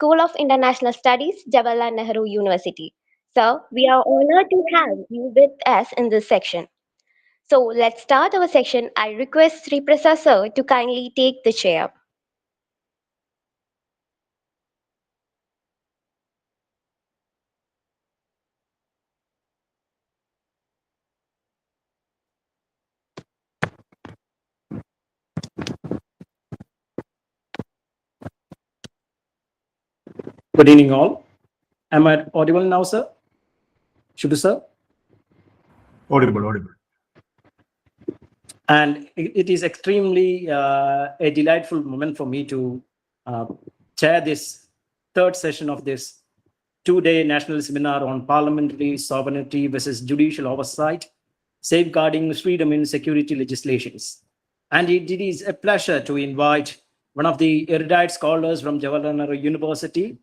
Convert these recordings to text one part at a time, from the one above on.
School of International Studies, Jawaharlal Nehru University. Sir, we are honored to have you with us in this section. So let's start our section. I request Sri Prasad sir to kindly take the chair. Good evening, all. Am I audible now, sir? Should sir? Audible. And it is extremely a delightful moment for me to chair this third session of this two-day national seminar on parliamentary sovereignty versus judicial oversight, safeguarding freedom in security legislations. And it is a pleasure to invite one of the erudite scholars from Jawaharlal Nehru University,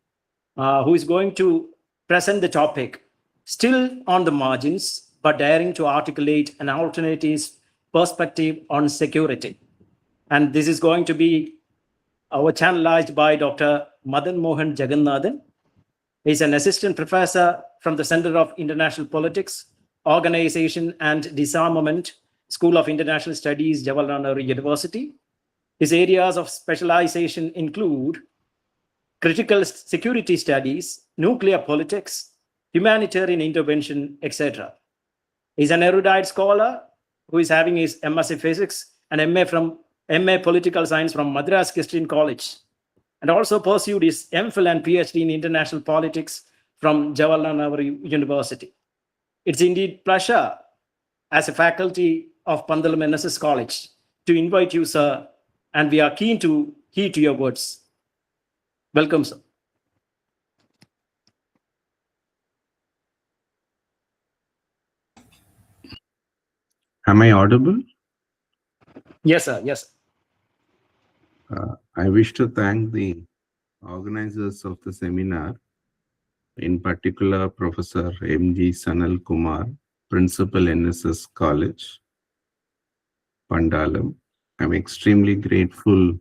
who is going to present the topic, still on the margins, but daring to articulate an alternative perspective on security. And this is going to be channelized by Dr. Madan Mohan Jaganathan. He's an assistant professor from the Center of International Politics, Organization and Disarmament, School of International Studies, Jawaharlal Nehru University. His areas of specialization include critical security studies, nuclear politics, humanitarian intervention, etc. He's an erudite scholar who is having his MSc Physics and MA Political Science from Madras Christian College, and also pursued his MPhil and PhD in International Politics from Jawaharlal Nehru University. It's indeed pleasure as a faculty of Pandalam NSS College to invite you, sir, and we are keen to heed to your words. Welcome, sir. Am I audible? Yes, sir. Yes. I wish to thank the organizers of the seminar, in particular Professor M.G. Sanal Kumar, Principal NSS College, Pandalam. I'm extremely grateful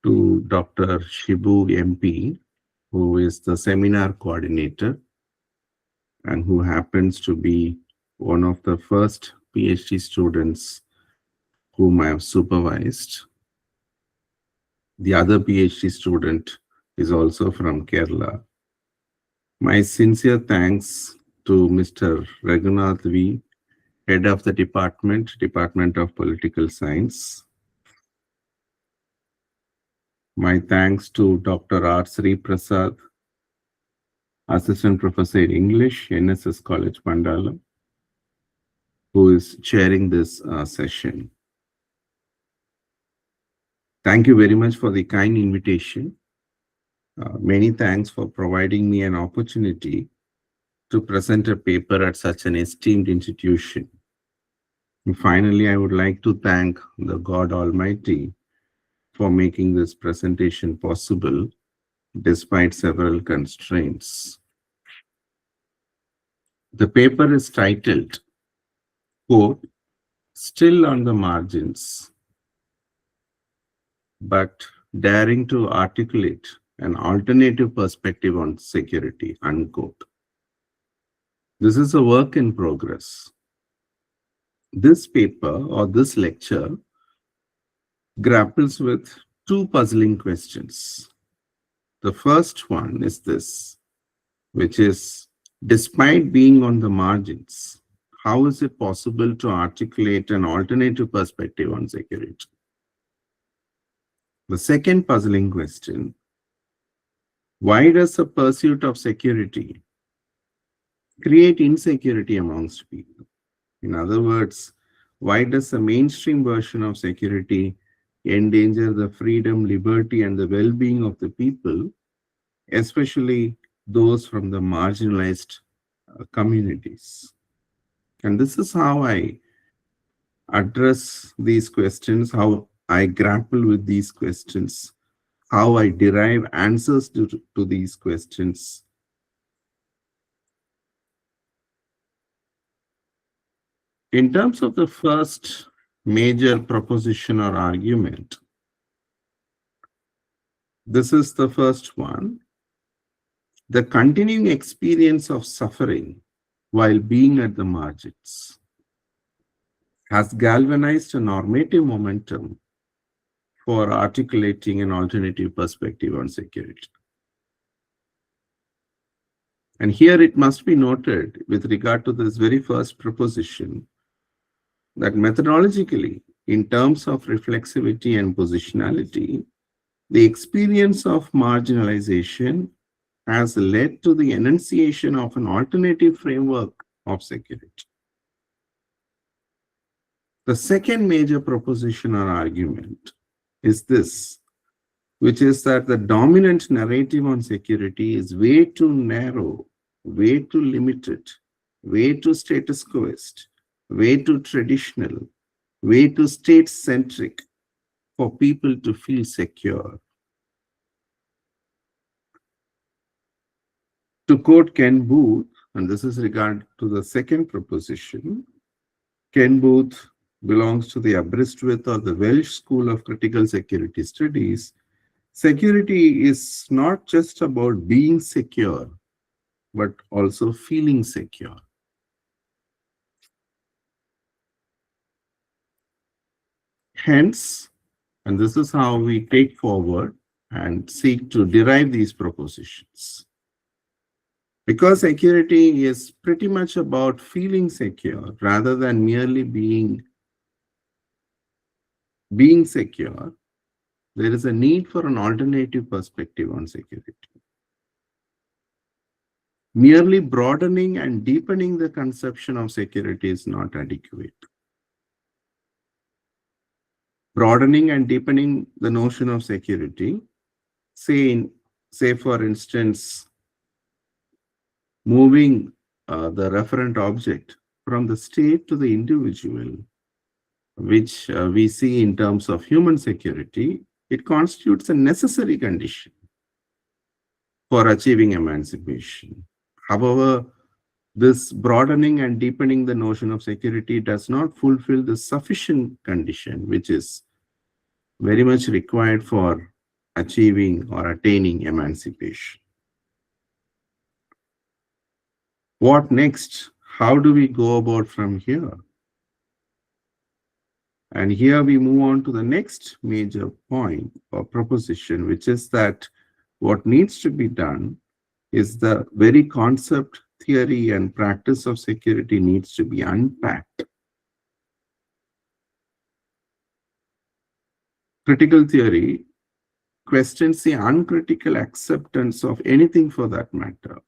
to Dr. Shibu MP, who is the seminar coordinator and who happens to be one of the first PhD students whom I have supervised. The other PhD student is also from Kerala. My sincere thanks to Mr. Raghunath V, Head of the Department of Political Science. My thanks to Dr. R. Sri Prasad, Assistant Professor in English, NSS College, Pandalam, who is chairing this session. Thank you very much for the kind invitation. Many thanks for providing me an opportunity to present a paper at such an esteemed institution. And finally, I would like to thank the God Almighty for making this presentation possible despite several constraints. The paper is titled, quote, "Still on the Margins, but daring to articulate an alternative perspective on security," unquote. This is a work in progress. This paper or this lecture grapples with two puzzling questions. The first one is this, which is, despite being on the margins, how is it possible to articulate an alternative perspective on security? The second puzzling question, why does the pursuit of security create insecurity amongst people? In other words, why does the mainstream version of security endanger the freedom, liberty, and the well-being of the people, especially those from the marginalized communities? And this is how I address these questions, how I grapple with these questions, how I derive answers to these questions. In terms of the first major proposition or argument, this is the first one. The continuing experience of suffering while being at the margins has galvanized a normative momentum for articulating an alternative perspective on security. And here it must be noted, with regard to this very first proposition, that methodologically, in terms of reflexivity and positionality, the experience of marginalization has led to the enunciation of an alternative framework of security. The second major proposition or argument is this, which is that the dominant narrative on security is way too narrow, way too limited, way too status quoist, way too traditional, way too state-centric for people to feel secure. To quote Ken Booth, and this is regard to the second proposition, Ken Booth belongs to the Aberystwyth or the Welsh School of Critical Security Studies. Security is not just about being secure, but also feeling secure. Hence, and this is how we take forward and seek to derive these propositions. Because security is pretty much about feeling secure rather than merely being secure, there is a need for an alternative perspective on security. Merely broadening and deepening the conception of security is not adequate. Broadening and deepening the notion of security, say for instance, moving the referent object from the state to the individual, which we see in terms of human security, it constitutes a necessary condition for achieving emancipation. However, this broadening and deepening the notion of security does not fulfill the sufficient condition, which is very much required for achieving or attaining emancipation. What next? How do we go about from here? And here we move on to the next major point or proposition, which is that what needs to be done is the very concept, theory, and practice of security needs to be unpacked. Critical theory questions the uncritical acceptance of anything for that matter.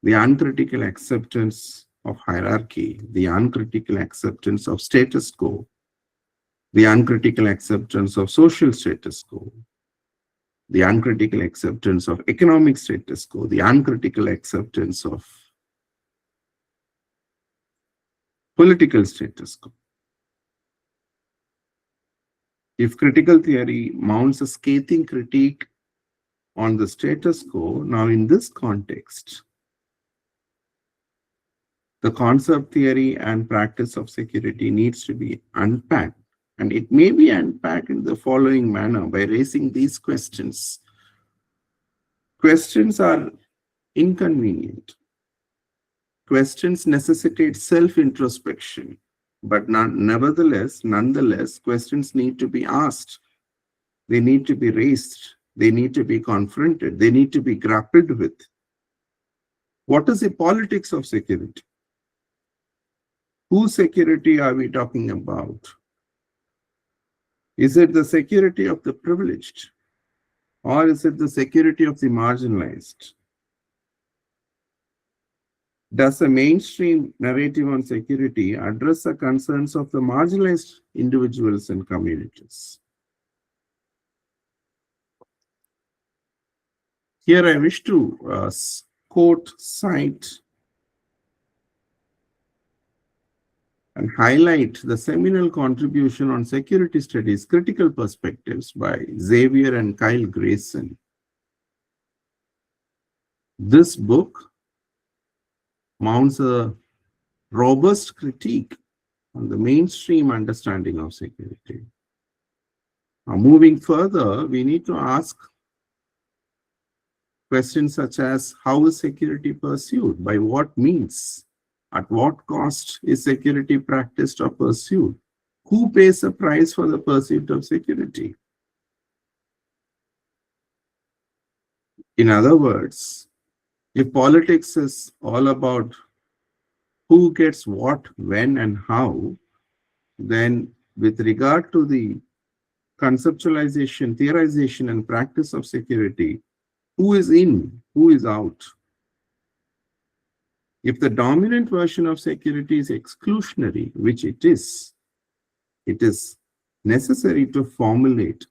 The uncritical acceptance of hierarchy, the uncritical acceptance of status quo, the uncritical acceptance of social status quo, the uncritical acceptance of economic status quo, the uncritical acceptance of political status quo. If critical theory mounts a scathing critique on the status quo, now in this context, the concept, theory, and practice of security needs to be unpacked. And it may be unpacked in the following manner by raising these questions. Questions are inconvenient. Questions necessitate self-introspection, but nonetheless, questions need to be asked. They need to be raised. They need to be confronted. They need to be grappled with. What is the politics of security? Whose security are we talking about? Is it the security of the privileged? Or is it the security of the marginalized? Does the mainstream narrative on security address the concerns of the marginalized individuals and communities? Here I wish to cite and highlight the seminal contribution on security studies, critical perspectives by Xavier and Kyle Grayson. This book mounts a robust critique on the mainstream understanding of security. Now, moving further, we need to ask Questions such as, how is security pursued? By what means? At what cost is security practiced or pursued? Who pays the price for the pursuit of security? In other words, if politics is all about who gets what, when, and how, then with regard to the conceptualization, theorization, and practice of security, who is in, who is out? If the dominant version of security is exclusionary, which it is necessary to formulate,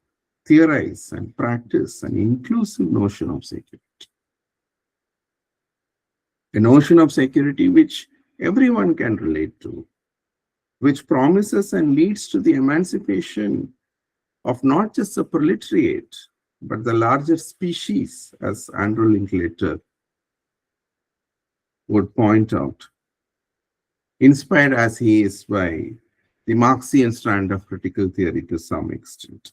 theorize, and practice an inclusive notion of security. A notion of security which everyone can relate to, which promises and leads to the emancipation of not just the proletariat, but the larger species, as Andrew Linklater would point out, inspired as he is by the Marxian strand of critical theory to some extent.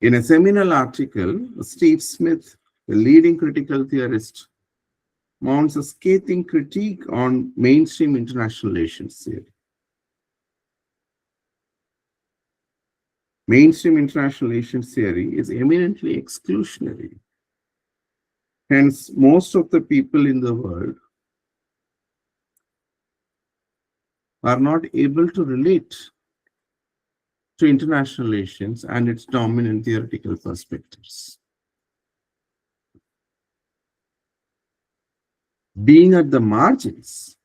In a seminal article, Steve Smith, the leading critical theorist, mounts a scathing critique on mainstream international relations theory. Mainstream international relations theory is eminently exclusionary. Hence, most of the people in the world are not able to relate to international relations and its dominant theoretical perspectives. Being at the margins,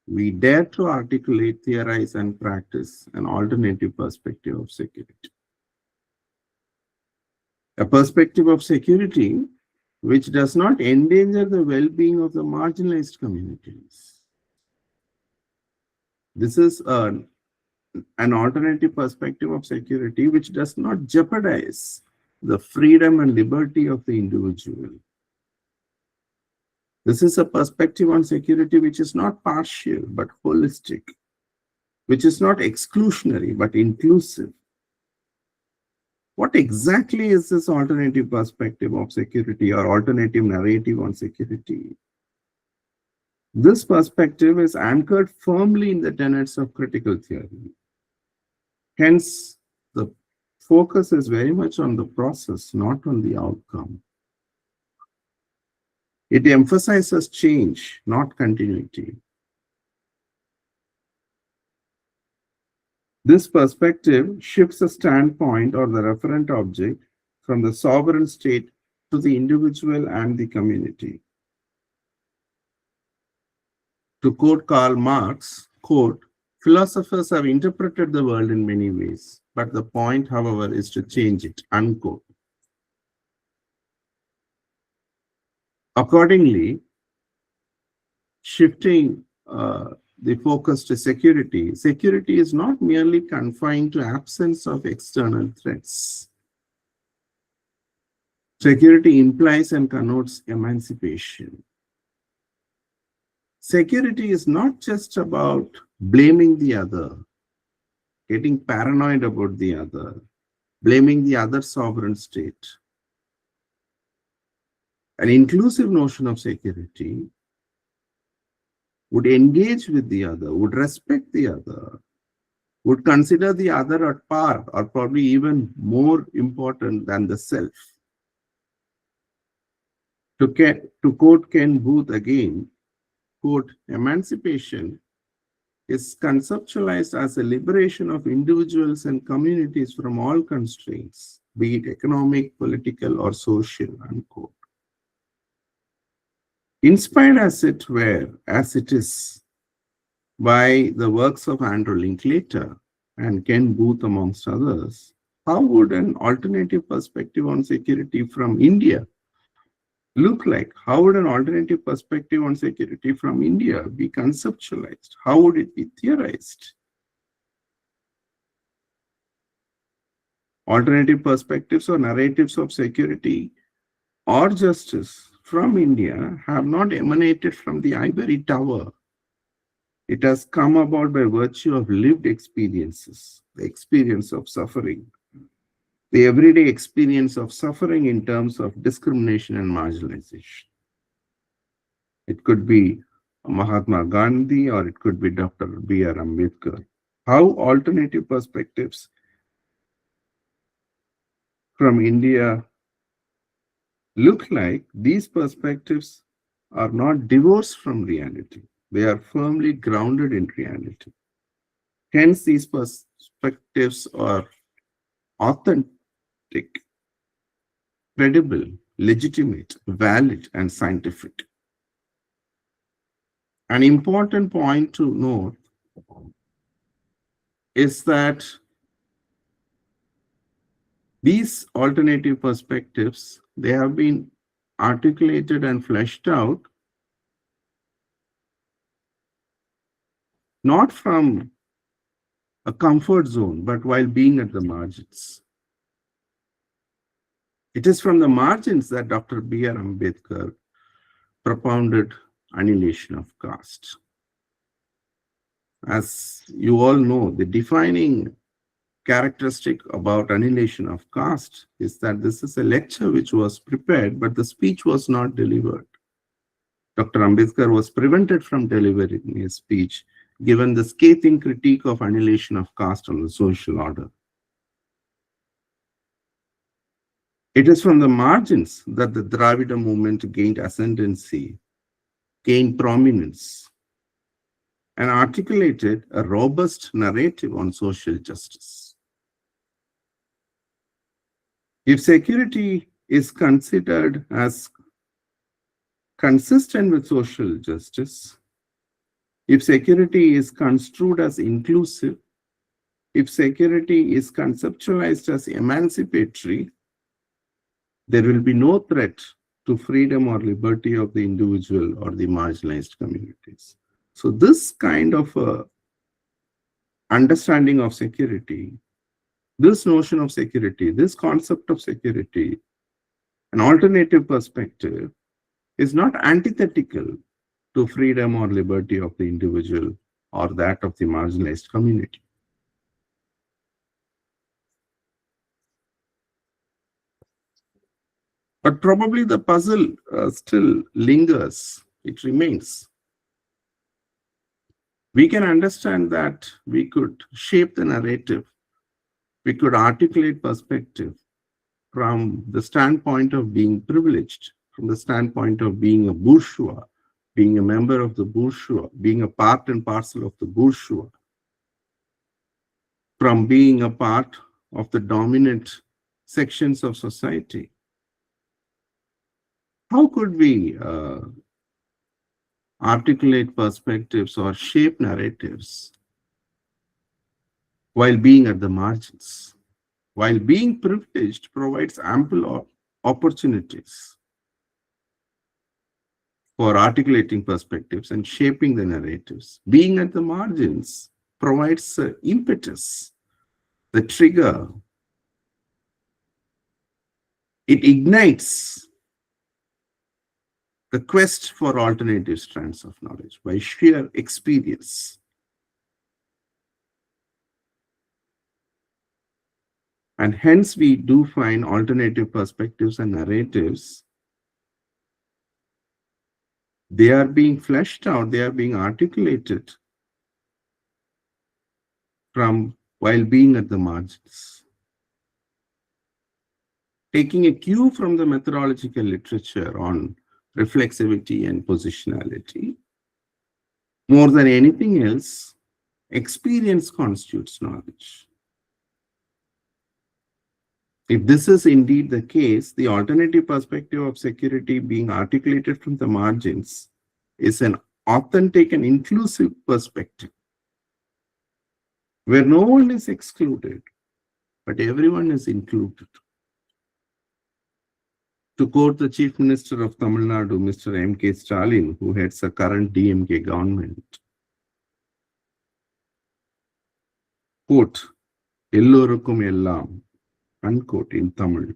we dare to articulate, theorize, and practice an alternative perspective of security. A perspective of security which does not endanger the well-being of the marginalized communities. This is an alternative perspective of security which does not jeopardize the freedom and liberty of the individual. This is a perspective on security which is not partial but holistic, which is not exclusionary but inclusive. What exactly is this alternative perspective of security or alternative narrative on security? This perspective is anchored firmly in the tenets of critical theory. Hence, the focus is very much on the process, not on the outcome. It emphasizes change, not continuity. This perspective shifts the standpoint or the referent object from the sovereign state to the individual and the community. To quote Karl Marx, quote, philosophers have interpreted the world in many ways, but the point, however, is to change it, unquote. Accordingly, shifting the focus to security, security is not merely confined to absence of external threats. Security implies and connotes emancipation. Security is not just about blaming the other, getting paranoid about the other, blaming the other sovereign state. An inclusive notion of security would engage with the other, would respect the other, would consider the other at par or probably even more important than the self. To quote Ken Booth again, quote, emancipation is conceptualized as a liberation of individuals and communities from all constraints, be it economic, political, or social, unquote. Inspired as it were, as it is, by the works of Andrew Linklater and Ken Booth amongst others, how would an alternative perspective on security from India look like? How would an alternative perspective on security from India be conceptualized? How would it be theorized? Alternative perspectives or narratives of security or justice from India have not emanated from the ivory tower. It has come about by virtue of lived experiences, the experience of suffering, the everyday experience of suffering in terms of discrimination and marginalization. It could be Mahatma Gandhi or it could be Dr. B.R. Ambedkar. How alternative perspectives from India look like, these perspectives are not divorced from reality. They are firmly grounded in reality. Hence, these perspectives are authentic, credible, legitimate, valid, and scientific. An important point to note is that these alternative perspectives, they have been articulated and fleshed out not from a comfort zone, but while being at the margins. It is from the margins that Dr. B.R. Ambedkar propounded annihilation of caste. As you all know, the defining characteristic about annihilation of caste is that this is a lecture which was prepared, but the speech was not delivered. Dr. Ambedkar was prevented from delivering his speech, given the scathing critique of annihilation of caste on the social order. It is from the margins that the Dravida movement gained ascendancy, gained prominence, and articulated a robust narrative on social justice. If security is considered as consistent with social justice, if security is construed as inclusive, if security is conceptualized as emancipatory, there will be no threat to freedom or liberty of the individual or the marginalized communities. So this kind of understanding of security, this notion of security, this concept of security, an alternative perspective, is not antithetical to freedom or liberty of the individual or that of the marginalized community. But probably the puzzle still lingers, it remains. We can understand that we could shape the narrative, we could articulate perspective from the standpoint of being privileged, from the standpoint of being a bourgeois, being a member of the bourgeois, being a part and parcel of the bourgeois, from being a part of the dominant sections of society. How could we articulate perspectives or shape narratives while being at the margins? While being privileged provides ample opportunities for articulating perspectives and shaping the narratives. Being at the margins provides impetus, the trigger. It ignites the quest for alternative strands of knowledge by sheer experience. And hence we do find alternative perspectives and narratives. They are being fleshed out, they are being articulated from while being at the margins. Taking a cue from the methodological literature on reflexivity and positionality, more than anything else, experience constitutes knowledge. If this is indeed the case, the alternative perspective of security being articulated from the margins is an authentic and inclusive perspective, where no one is excluded, but everyone is included. To quote the Chief Minister of Tamil Nadu, Mr. M.K. Stalin, who heads the current DMK government, quote, "Ellorukkum ellam," unquote, in Tamil.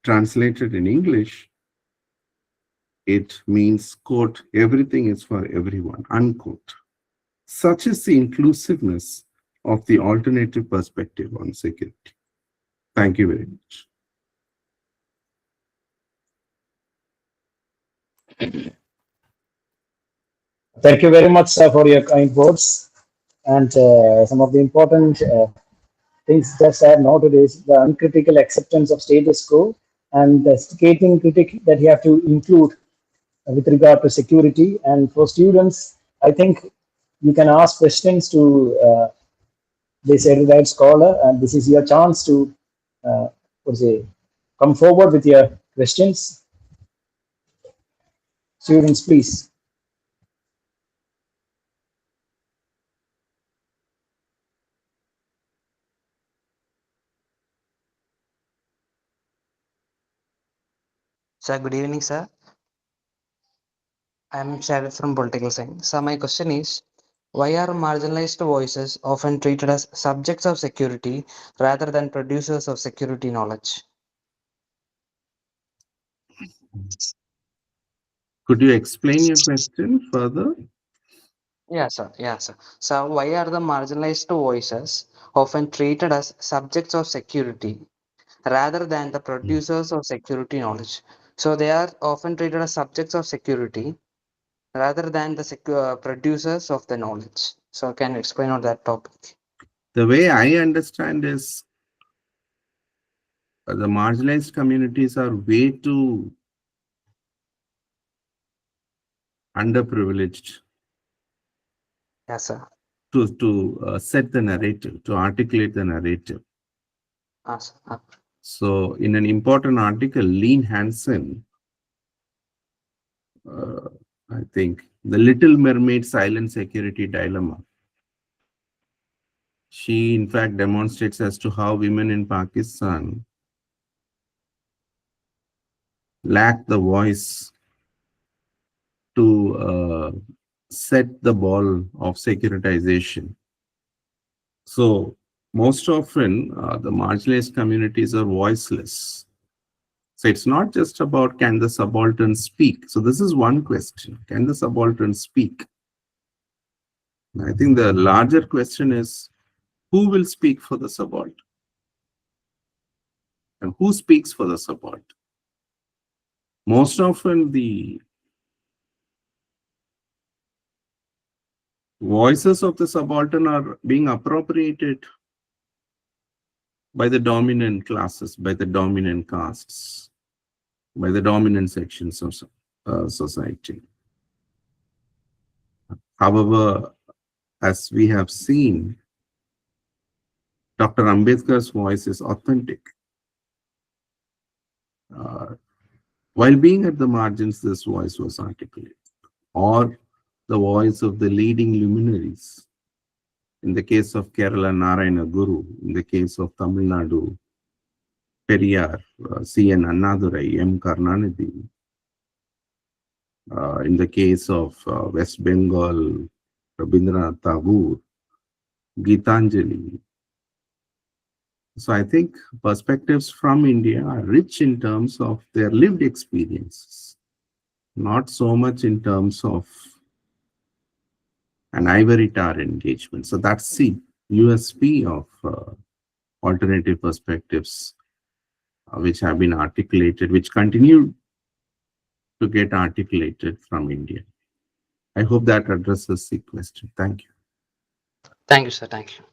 Translated in English, it means, quote, "Everything is for everyone," unquote. Such is the inclusiveness of the alternative perspective on security. Thank you very much. Thank you very much, sir, for your kind words. And some of the important things just said nowadays, the uncritical acceptance of status quo and the scathing critic that you have to include with regard to security. And for students, I think you can ask questions to this erudite scholar, and this is your chance to come forward with your questions. Students, please. Sir, good evening, sir. I am Sharif from Political Science. So, my question is, why are marginalized voices often treated as subjects of security rather than producers of security knowledge? Could you explain your question further? Yes, sir. Yeah, sir. So, why are the marginalized voices often treated as subjects of security rather than the producers of security knowledge? So, they are often treated as subjects of security rather than the producers of the knowledge. So, can you explain on that topic? The way I understand is the marginalized communities are way too underprivileged Yes, sir. to set the narrative, to articulate the narrative. Yes, sir. So, in an important article, Lean Hansen, I think, The Little Mermaid Silent Security Dilemma. She, in fact, demonstrates as to how women in Pakistan lack the voice to set the ball of securitization. So, most often, the marginalized communities are voiceless. So, it's not just about can the subaltern speak. So, this is one question. Can the subaltern speak? I think the larger question is, who will speak for the subaltern? And who speaks for the subaltern? Most often, the voices of the subaltern are being appropriated by the dominant classes, by the dominant castes, by the dominant sections of society. However, as we have seen, Dr. Ambedkar's voice is authentic. While being at the margins, this voice was articulate, or the voice of the leading luminaries. In the case of Kerala, Narayana Guru; in the case of Tamil Nadu, Periyar, C.N. Annadurai, M. Karunanidhi; in the case of West Bengal, Rabindranath Tagore, Gitanjali. So I think perspectives from India are rich in terms of their lived experiences, not so much in terms of an ivory tower engagement. So that's the USP of alternative perspectives which have been articulated, which continue to get articulated from India. I hope that addresses the question. Thank you. Thank you, sir. Thank you.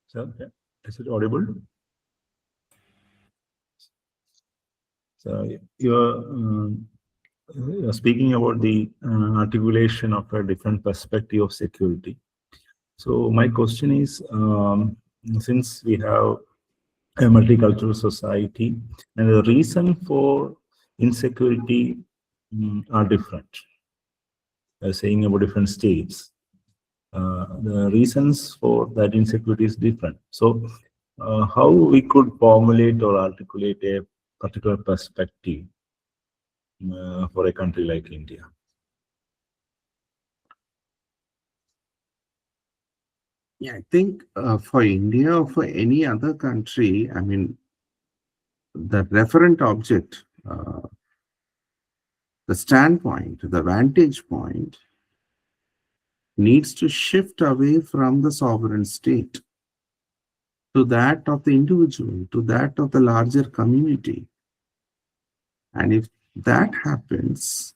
So, is it audible? So you're speaking about the articulation of a different perspective of security. So my question is, since we have a multicultural society, and the reason for insecurity are different. Saying about different states, the reasons for that insecurity is different. So how we could formulate or articulate a particular perspective for a country like India? Yeah, I think for India or for any other country, I mean, the referent object the standpoint, the vantage point needs to shift away from the sovereign state to that of the individual, to that of the larger community. And if that happens,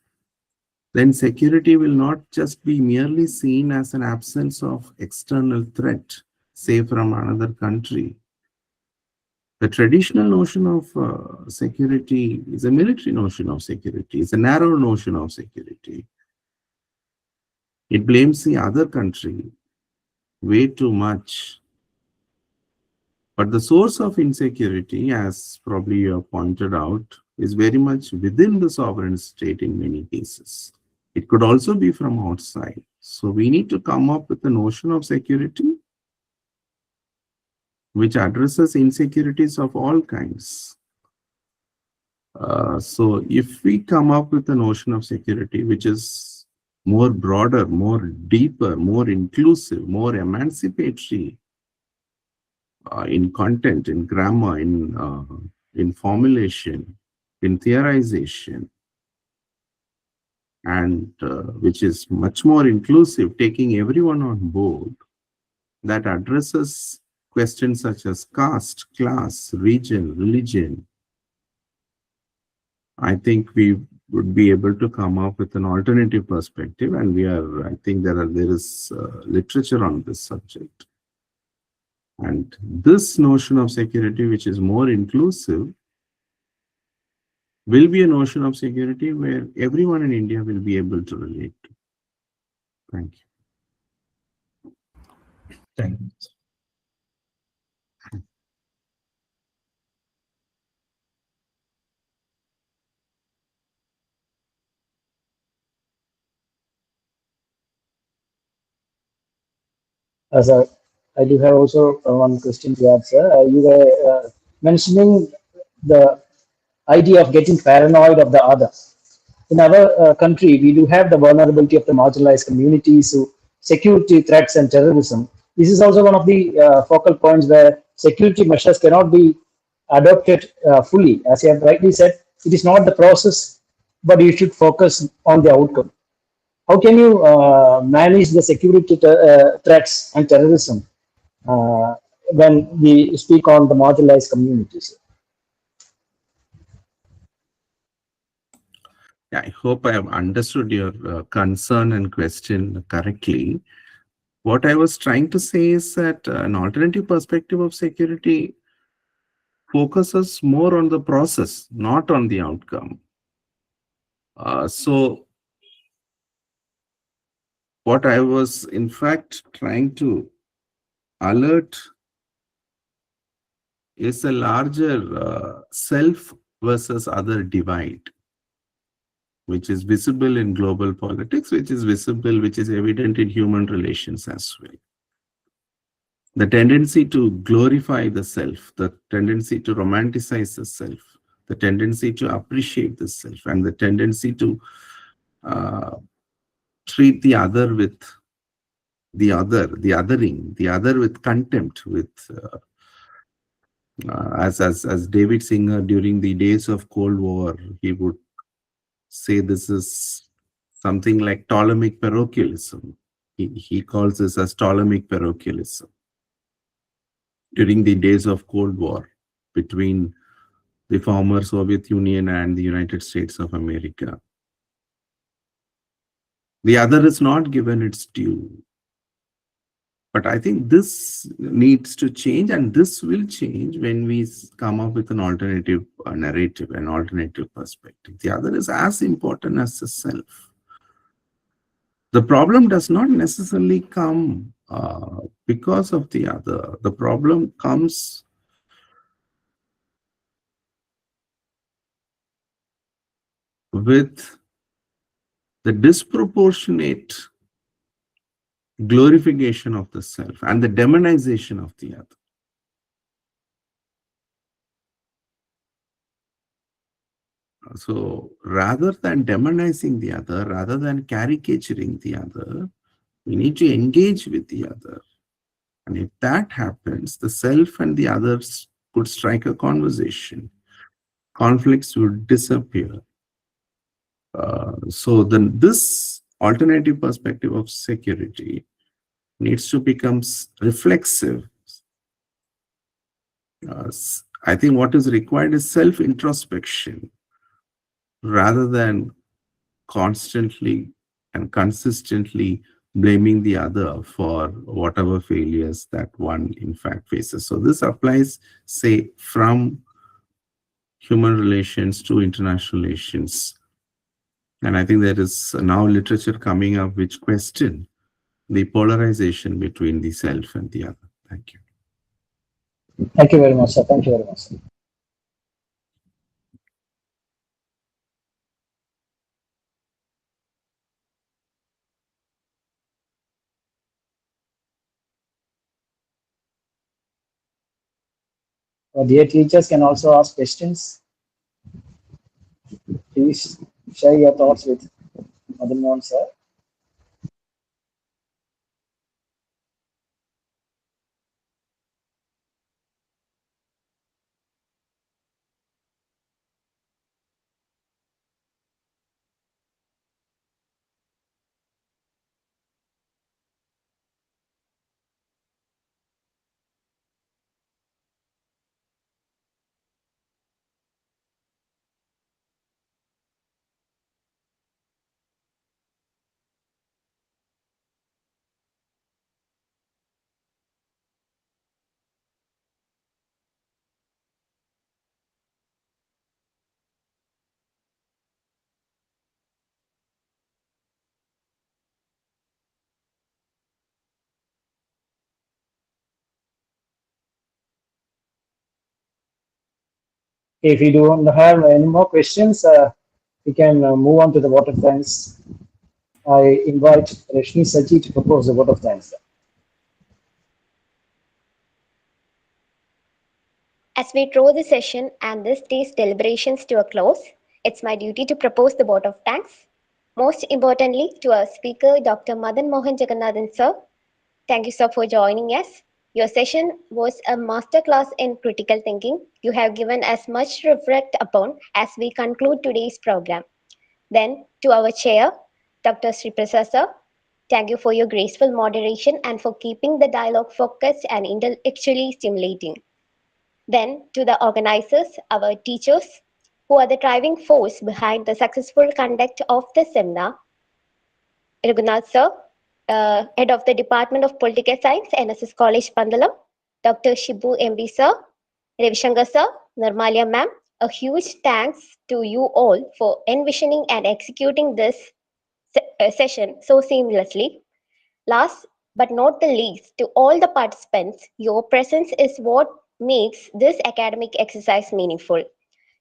then security will not just be merely seen as an absence of external threat, say from another country. The traditional notion of security is a military notion of security. It's a narrow notion of security. It blames the other country way too much. But the source of insecurity, as probably you have pointed out, is very much within the sovereign state in many cases. It could also be from outside. So we need to come up with a notion of security which addresses insecurities of all kinds. So if we come up with a notion of security which is more broader, more deeper, more inclusive, more emancipatory in content, in grammar, in formulation, in theorization, and which is much more inclusive, taking everyone on board, that addresses questions such as caste, class, region, religion, I think we would be able to come up with an alternative perspective, and I think there is literature on this subject. And this notion of security, which is more inclusive, will be a notion of security where everyone in India will be able to relate to. Thank you. Thank you. Sir, I do have also one question to add, sir. You were mentioning the idea of getting paranoid of the other. In our country, we do have the vulnerability of the marginalized communities to security threats and terrorism. This is also one of the focal points where security measures cannot be adopted fully. As you have rightly said, it is not the process, but you should focus on the outcome. How can you manage the security threats and terrorism when we speak on the marginalized communities? Yeah, I hope I have understood your concern and question correctly. What I was trying to say is that an alternative perspective of security focuses more on the process, not on the outcome. So what I was in fact trying to alert is a larger self versus other divide, which is visible in global politics, which is evident in human relations as well. The tendency to glorify the self, the tendency to romanticize the self, the tendency to appreciate the self, and the tendency to treat the other with the othering, the other with contempt, with as David Singer during the days of Cold War, he would say this is something like Ptolemaic parochialism. He calls this as Ptolemaic parochialism. During the days of Cold War between the former Soviet Union and the United States of America, the other is not given its due. But I think this needs to change, and this will change when we come up with an alternative narrative, an alternative perspective. The other is as important as the self. The problem does not necessarily come because of the other. The problem comes with the disproportionate glorification of the self and the demonization of the other. So rather than demonizing the other, rather than caricaturing the other, we need to engage with the other. And if that happens, the self and the others could strike a conversation. conflicts would disappear. So then this alternative perspective of security needs to become reflexive. I think what is required is self-introspection rather than constantly and consistently blaming the other for whatever failures that one in fact faces. So this applies, say, from human relations to international relations. And I think there is now literature coming up which question the polarization between the self and the other. Thank you. Thank you very much, sir. Thank you very much, sir. Dear teachers can also ask questions. Please share your thoughts with Madan Mohan, sir. If you don't have any more questions, we can move on to the vote of thanks. I invite Rashmi Saji to propose the vote of thanks. As we draw the session and this day's deliberations to a close, it's my duty to propose the vote of thanks. Most importantly, to our speaker, Dr. Madan Mohan Jaganathan, sir. Thank you, sir, for joining us. Your session was a masterclass in critical thinking. You have given us much to reflect upon as we conclude today's program. Then, to our chair, Dr. Sri Prasad, sir. Thank you for your graceful moderation and for keeping the dialogue focused and intellectually stimulating. Then, to the organizers, our teachers, who are the driving force behind the successful conduct of the seminar, Raghunath sir, Head of the Department of Political Science, NSS College, Pandalam, Dr. Shibu MB sir, Ravishankar sir, Nirmalia ma'am, a huge thanks to you all for envisioning and executing this session so seamlessly. Last but not the least, to all the participants, your presence is what makes this academic exercise meaningful.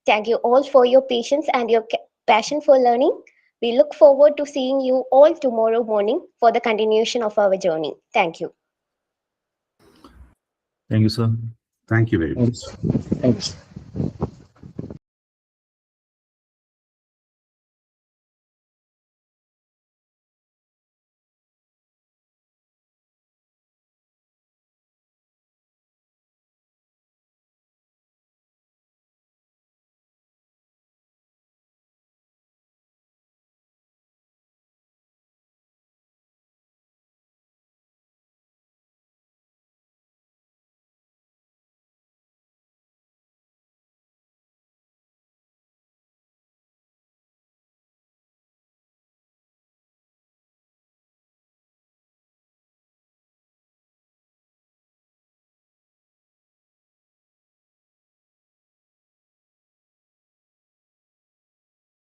Thank you all for your patience and your passion for learning. We look forward to seeing you all tomorrow morning for the continuation of our journey. Thank you. Thank you, sir. Thank you very much. Thank you.